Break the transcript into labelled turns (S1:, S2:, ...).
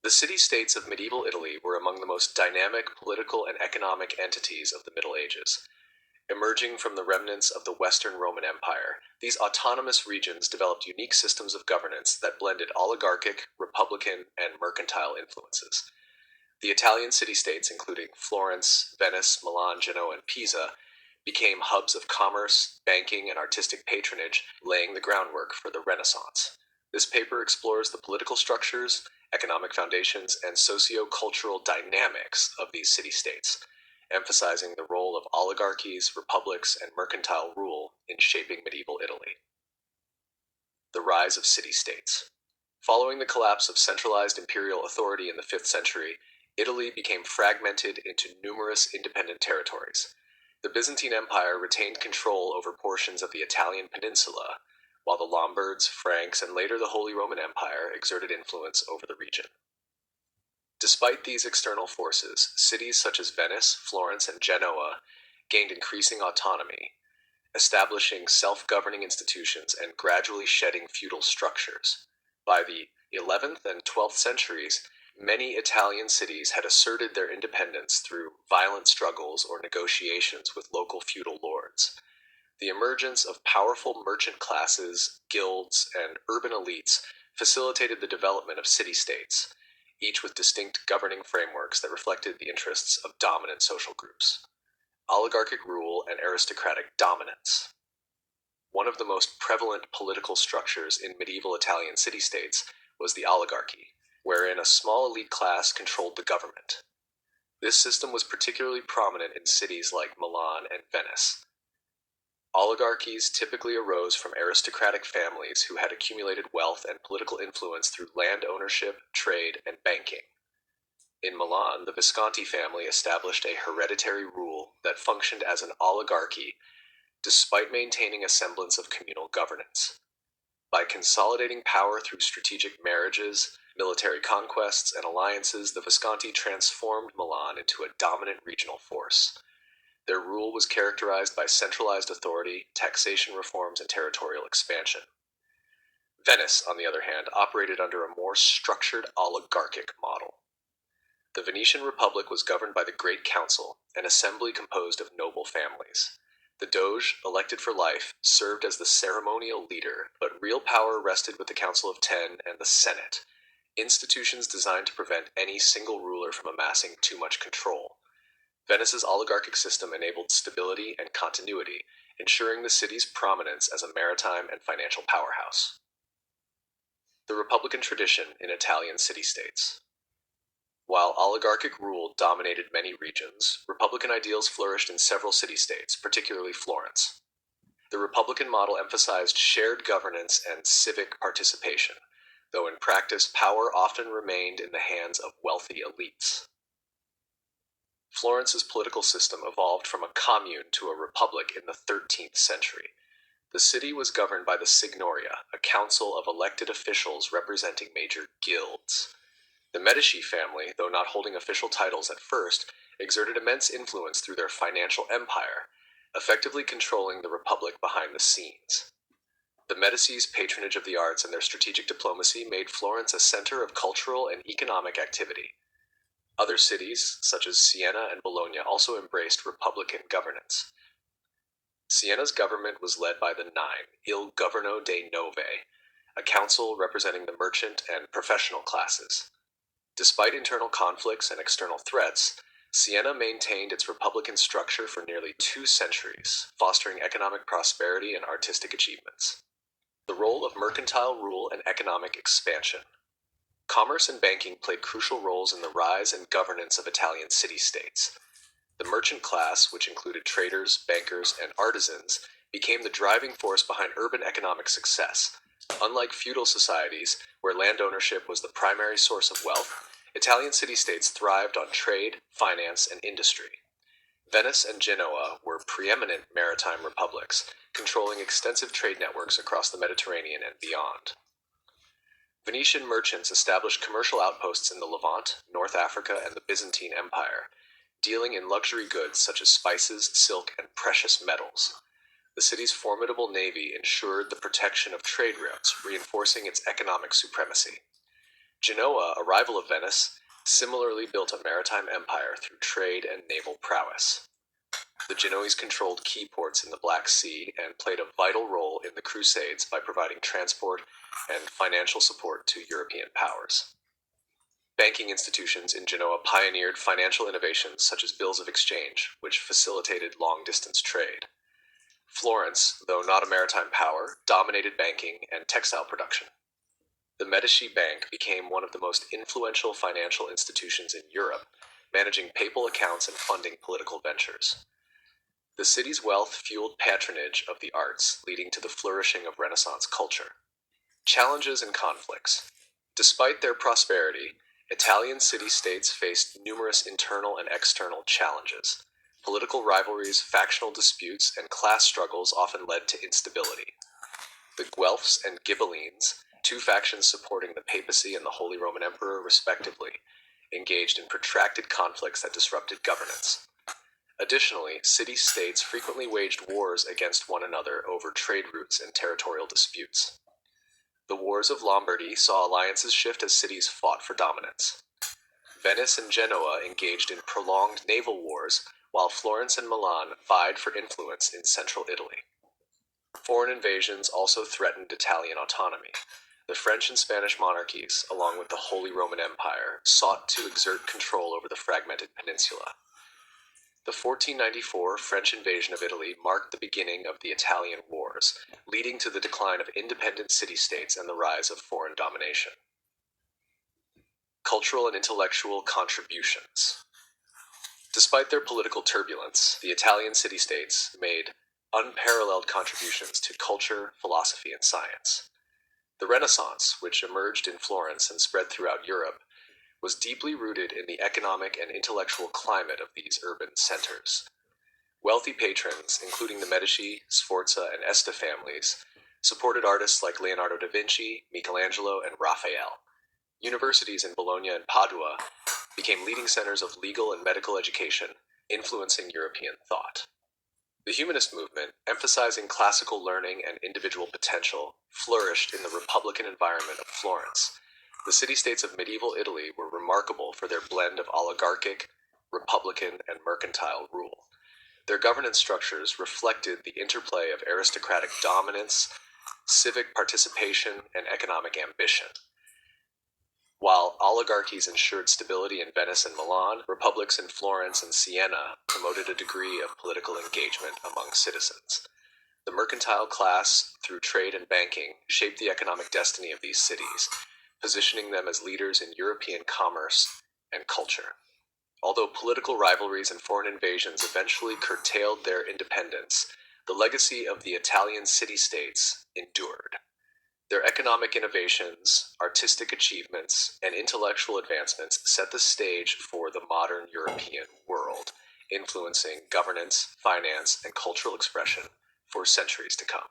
S1: The city-states of medieval Italy were among the most dynamic political and economic entities of the Middle Ages. Emerging from the remnants of the Western Roman Empire, these autonomous regions developed unique systems of governance that blended oligarchic, republican, and mercantile influences. The Italian city-states, including Florence, Venice, Milan, Genoa, and Pisa, became hubs of commerce, banking, and artistic patronage, laying the groundwork for the Renaissance. This paper explores the political structures, economic foundations, and socio-cultural dynamics of these city-states, emphasizing the role of oligarchies, republics, and mercantile rule in shaping medieval Italy. The rise of city-states. Following the collapse of centralized imperial authority in the 5th century, Italy became fragmented into numerous independent territories. The Byzantine Empire retained control over portions of the Italian peninsula, while the Lombards, Franks, and later the Holy Roman Empire exerted influence over the region. Despite these external forces, cities such as Venice, Florence, and Genoa gained increasing autonomy, establishing self-governing institutions and gradually shedding feudal structures. By the 11th and 12th centuries, many Italian cities had asserted their independence through violent struggles or negotiations with local feudal lords. The emergence of powerful merchant classes, guilds, and urban elites facilitated the development of city-states, each with distinct governing frameworks that reflected the interests of dominant social groups. Oligarchic rule and aristocratic dominance. One of the most prevalent political structures in medieval Italian city-states was the oligarchy, wherein a small elite class controlled the government. This system was particularly prominent in cities like Milan and Venice. Oligarchies typically arose from aristocratic families who had accumulated wealth and political influence through land ownership, trade, and banking. In Milan, the Visconti family established a hereditary rule that functioned as an oligarchy despite maintaining a semblance of communal governance. By consolidating power through strategic marriages, military conquests, and alliances, the Visconti transformed Milan into a dominant regional force. Their rule was characterized by centralized authority, taxation reforms, and territorial expansion. Venice, on the other hand, operated under a more structured oligarchic model. The Venetian Republic was governed by the Great Council, an assembly composed of noble families. The Doge, elected for life, served as the ceremonial leader, but real power rested with the Council of Ten and the Senate, institutions designed to prevent any single ruler from amassing too much control. Venice's oligarchic system enabled stability and continuity, ensuring the city's prominence as a maritime and financial powerhouse. The Republican tradition in Italian city-states. While oligarchic rule dominated many regions, Republican ideals flourished in several city-states, particularly Florence. The Republican model emphasized shared governance and civic participation, though in practice power often remained in the hands of wealthy elites. Florence's political system evolved from a commune to a republic in the 13th century. The city was governed by the Signoria, a council of elected officials representing major guilds. The Medici family, though not holding official titles at first, exerted immense influence through their financial empire, effectively controlling the republic behind the scenes. The Medici's patronage of the arts and their strategic diplomacy made Florence a center of cultural and economic activity. Other cities, such as Siena and Bologna, also embraced republican governance. Siena's government was led by the Nine, Il Governo dei Nove, a council representing the merchant and professional classes. Despite internal conflicts and external threats, Siena maintained its republican structure for nearly 2 centuries, fostering economic prosperity and artistic achievements. The role of mercantile rule and economic expansion. Commerce and banking played crucial roles in the rise and governance of Italian city-states. The merchant class, which included traders, bankers, and artisans, became the driving force behind urban economic success. Unlike feudal societies, where land ownership was the primary source of wealth, Italian city-states thrived on trade, finance, and industry. Venice and Genoa were preeminent maritime republics, controlling extensive trade networks across the Mediterranean and beyond. Venetian merchants established commercial outposts in the Levant, North Africa, and the Byzantine Empire, dealing in luxury goods such as spices, silk, and precious metals. The city's formidable navy ensured the protection of trade routes, reinforcing its economic supremacy. Genoa, a rival of Venice, similarly built a maritime empire through trade and naval prowess. The Genoese controlled key ports in the Black Sea and played a vital role in the Crusades by providing transport and financial support to European powers. Banking institutions in Genoa pioneered financial innovations such as bills of exchange, which facilitated long-distance trade. Florence, though not a maritime power, dominated banking and textile production. The Medici Bank became one of the most influential financial institutions in Europe, managing papal accounts and funding political ventures. The city's wealth fueled patronage of the arts, leading to the flourishing of Renaissance culture. Challenges and conflicts. Despite their prosperity, Italian city-states faced numerous internal and external challenges. Political rivalries, factional disputes, and class struggles often led to instability. The Guelphs and Ghibellines, two factions supporting the papacy and the Holy Roman Emperor respectively, engaged in protracted conflicts that disrupted governance. Additionally, city-states frequently waged wars against one another over trade routes and territorial disputes. The Wars of Lombardy saw alliances shift as cities fought for dominance. Venice and Genoa engaged in prolonged naval wars, while Florence and Milan vied for influence in central Italy. Foreign invasions also threatened Italian autonomy. The French and Spanish monarchies, along with the Holy Roman Empire, sought to exert control over the fragmented peninsula. The 1494 French invasion of Italy marked the beginning of the Italian Wars, leading to the decline of independent city-states and the rise of foreign domination. Cultural and intellectual contributions. Despite their political turbulence, the Italian city-states made unparalleled contributions to culture, philosophy, and science. The Renaissance, which emerged in Florence and spread throughout Europe, was deeply rooted in the economic and intellectual climate of these urban centers. Wealthy patrons, including the Medici, Sforza, and Este families, supported artists like Leonardo da Vinci, Michelangelo, and Raphael. Universities in Bologna and Padua became leading centers of legal and medical education, influencing European thought. The humanist movement, emphasizing classical learning and individual potential, flourished in the republican environment of Florence. The city-states of medieval Italy were remarkable for their blend of oligarchic, republican, and mercantile rule. Their governance structures reflected the interplay of aristocratic dominance, civic participation, and economic ambition. While oligarchies ensured stability in Venice and Milan, republics in Florence and Siena promoted a degree of political engagement among citizens. The mercantile class, through trade and banking, shaped the economic destiny of these cities, positioning them as leaders in European commerce and culture. Although political rivalries and foreign invasions eventually curtailed their independence, the legacy of the Italian city-states endured. Their economic innovations, artistic achievements, and intellectual advancements set the stage for the modern European world, influencing governance, finance, and cultural expression for centuries to come.